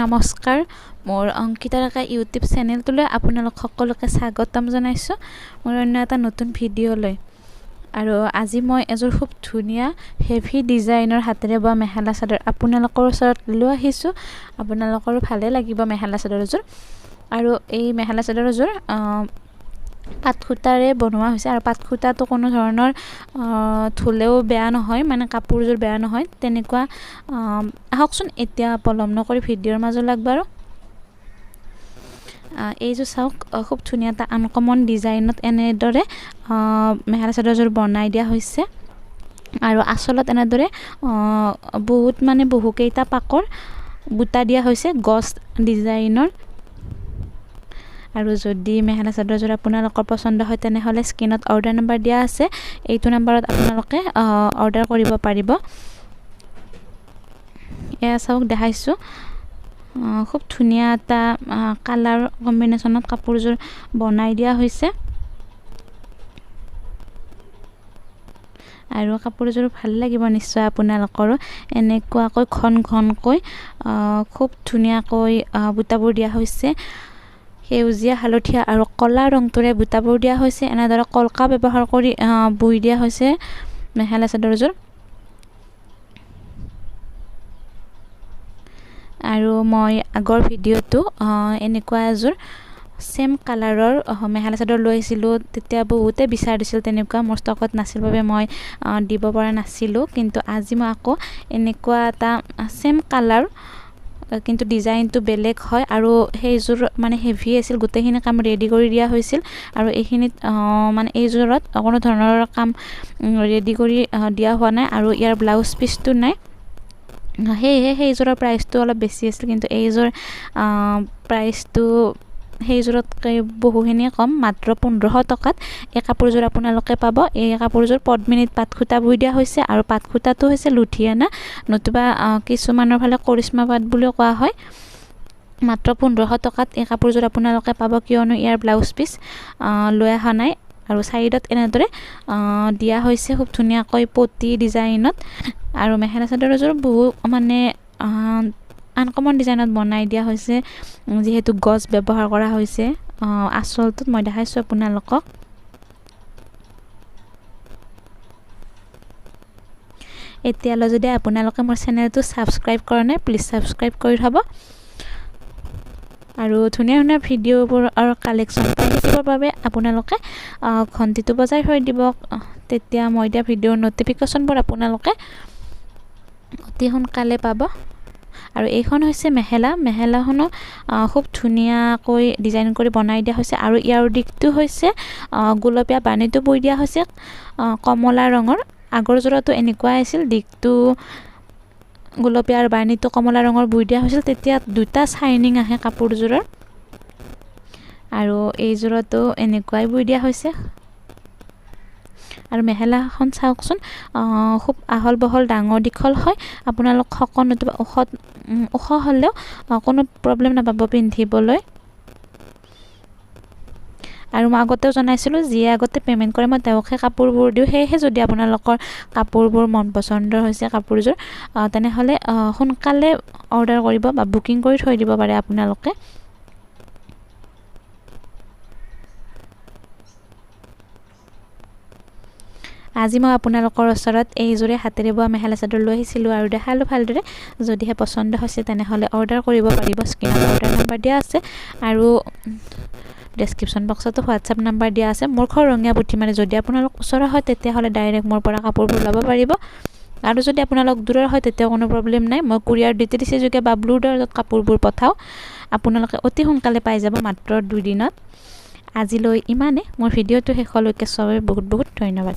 নমস্কাৰ মোৰ অংকিতা ডেকা ইউটিউব চেনেলটোলৈ আপোনালোক সকলোকে স্বাগতম জনাইছোঁ মোৰ অন্য এটা নতুন ভিডিঅ'লৈ। আৰু আজি মই এযোৰ খুব ধুনীয়া হেভি ডিজাইনৰ হাতেৰে বোৱা মেখেলা চাদৰ আপোনালোকৰ ওচৰত লৈ আহিছোঁ। আপোনালোকৰো ভালে লাগিব মেখেলা চাদৰযোৰ। আৰু এই মেখেলা চাদৰযোৰ পাট সূতাৰে বনোৱা হৈছে আৰু পাট সূতাটো কোনো ধৰণৰ ধুলেও বেয়া নহয়, মানে কাপোৰযোৰ বেয়া নহয় তেনেকুৱা। আহকচোন এতিয়া পলম নকৰি ভিডিঅ'ৰ মাজলৈ আগবাঢ়ো। এইযোৰ চাওক, খুব ধুনীয়া এটা আনকমন ডিজাইনত এনেদৰে মেখেলা চাদৰযোৰ বনাই দিয়া হৈছে আৰু আচলত এনেদৰে বহুকেইটা পাকৰ বুটা দিয়া হৈছে গছ ডিজাইনৰ। আৰু যদি মেখেলা চাদৰযোৰ আপোনালোকৰ পচন্দ হয় তেনেহ'লে স্ক্ৰীনত অৰ্ডাৰ নম্বৰ দিয়া আছে, এইটো নম্বৰত আপোনালোকে অৰ্ডাৰ কৰিব পাৰিব। এয়া চাওক দেখাইছোঁ, খুব ধুনীয়া এটা কালাৰ কম্বিনেশ্যনত কাপোৰযোৰ বনাই দিয়া হৈছে আৰু কাপোৰযোৰ ভাল লাগিব নিশ্চয় আপোনালোকৰো। এনেকুৱাকৈ ঘনকৈ খুব ধুনীয়াকৈ বুটাবোৰ দিয়া হৈছে, সেউজীয়া হালধীয়া আৰু কলা ৰংটোৰে বুটাবোৰ দিয়া হৈছে। এনেদৰে কলকা ব্যৱহাৰ কৰি বৈ দিয়া হৈছে মেখেলা চাদৰযোৰ। আৰু মই আগৰ ভিডিঅ'টো এনেকুৱা এযোৰ চেম কালাৰৰ মেখেলা চাদৰ লৈ আহিছিলোঁ, তেতিয়া বহুতে বিচাৰিছিল, তেনেকুৱা মোৰ ষ্টকত নাছিল বাবে মই দিব পৰা নাছিলোঁ। কিন্তু আজি মই আকৌ এনেকুৱা এটা চেম কালাৰ কিন্তু ডিজাইনটো বেলেগ হয় আৰু সেইযোৰ মানে হেভি আছিল, গোটেইখিনি কাম ৰেডি কৰি দিয়া হৈছিল। আৰু এইখিনিত মানে এইযোৰত কোনো ধৰণৰ কাম ৰেডি কৰি দিয়া হোৱা নাই আৰু ইয়াৰ ব্লাউজ পিচটো নাই, সেয়েহে সেইযোৰৰ প্ৰাইচটো অলপ বেছি আছিল। কিন্তু এইযোৰ প্ৰাইচটো সেইযোৰতকৈ বহুখিনিয়ে কম, মাত্ৰ 1500 টকাত এই কাপোৰযোৰ আপোনালোকে পাব। এই কাপোৰযোৰ পদ্মিনীত পাট সূতা বৈ দিয়া হৈছে আৰু পাট সূতাটো হৈছে লুধিয়ানা, নতুবা কিছুমানৰ ফালে কৰিশ্মা পাট বুলিও কোৱা হয়। মাত্ৰ 1500 টকাত এই কাপোৰযোৰ আপোনালোকে পাব, কিয়নো ইয়াৰ ব্লাউজ পিচ লৈ অহা নাই। আৰু চাইডত এনেদৰে দিয়া হৈছে খুব ধুনীয়াকৈ পটি ডিজাইনত। আৰু মেখেলা চাদৰযোৰ বহু মানে আনকমন ডিজাইনত বনাই দিয়া হৈছে, যিহেতু গছ ব্যৱহাৰ কৰা হৈছে আচলটোত। মই দেখাইছোঁ আপোনালোকক। এতিয়ালৈ যদি আপোনালোকে মোৰ চেনেলটো ছাবস্ক্ৰাইব কৰা নাই, প্লিজ ছাবস্ক্ৰাইব কৰি থ'ব। আৰু ধুনীয়া ধুনীয়া ভিডিঅ'বোৰ আৰু কালেকশ্যন পাই থাকিবৰ বাবে আপোনালোকে ঘণ্টিটো বজাই থৈ দিব, তেতিয়া মই দিয়া ভিডিঅ'ৰ ন'টিফিকেশ্যনবোৰ আপোনালোকে অতি সোনকালে পাব। আৰু এইখন হৈছে মেখেলাখনো খুব ধুনীয়াকৈ ডিজাইন কৰি বনাই দিয়া হৈছে আৰু ইয়াৰ দিশটো হৈছে গোলপীয়া বানীটো বৈ দিয়া হৈছে কমলা ৰঙৰ। আগৰ যোৰাটো এনেকুৱাই আছিল, দিশটো গোলপীয়া আৰু বানীটো কমলা ৰঙৰ বৈ দিয়া হৈছিল, তেতিয়া দুটা চাইনিং আহে কাপোৰযোৰৰ। আৰু এইযোৰতো এনেকুৱাই বৈ দিয়া হৈছে। আৰু মেখেলাখন চাওকচোন, খুব আহল বহল ডাঙৰ দীঘল হয়। আপোনালোক সকলোতে ওখ হ'লেও কোনো প্ৰব্লেম নাপাব পিন্ধিবলৈ। আৰু মই আগতেও জনাইছিলোঁ, যিয়ে আগতে পে'মেণ্ট কৰে মই তেওঁকহে কাপোৰবোৰ দিওঁ। সেয়েহে যদি আপোনালোকৰ কাপোৰবোৰ মন পচন্দৰ হৈছে কাপোৰযোৰ, তেনেহ'লে সোনকালে অৰ্ডাৰ কৰিব বা বুকিং কৰি থৈ দিব পাৰে আপোনালোকে। আজি মই আপোনালোকৰ ওচৰত এইযোৰে হাতেৰে বোৱা মেখেলা চাদৰ লৈ আহিছিলোঁ আৰু দেখালোঁ ভালদৰে। যদিহে পচন্দ হৈছে তেনেহ'লে অৰ্ডাৰ কৰিব পাৰিব, স্ক্ৰীনত অৰ্ডাৰ নম্বৰ দিয়া আছে আৰু ডেছক্ৰিপশ্যন বক্সতো হোৱাটছআপ নম্বৰ দিয়া আছে। মোৰ ঘৰ ৰঙীয়া পুথিমাৰী, যদি আপোনালোক ওচৰৰ হয় তেতিয়াহ'লে ডাইৰেক্ট মোৰ পৰা কাপোৰবোৰ ল'ব পাৰিব। আৰু যদি আপোনালোক দূৰৰ হয় তেতিয়া কোনো প্ৰব্লেম নাই, মই কুৰিয়াৰ DTDC যোগে বা ব্লু ডাৰ্টত কাপোৰবোৰ পঠাওঁ, আপোনালোকে অতি সোনকালে পাই যাব, মাত্ৰ 2 দিনত। আজিলৈ ইমানে। মোৰ ভিডিঅ'টো শেষলৈকে চবে বহুত ধন্যবাদ।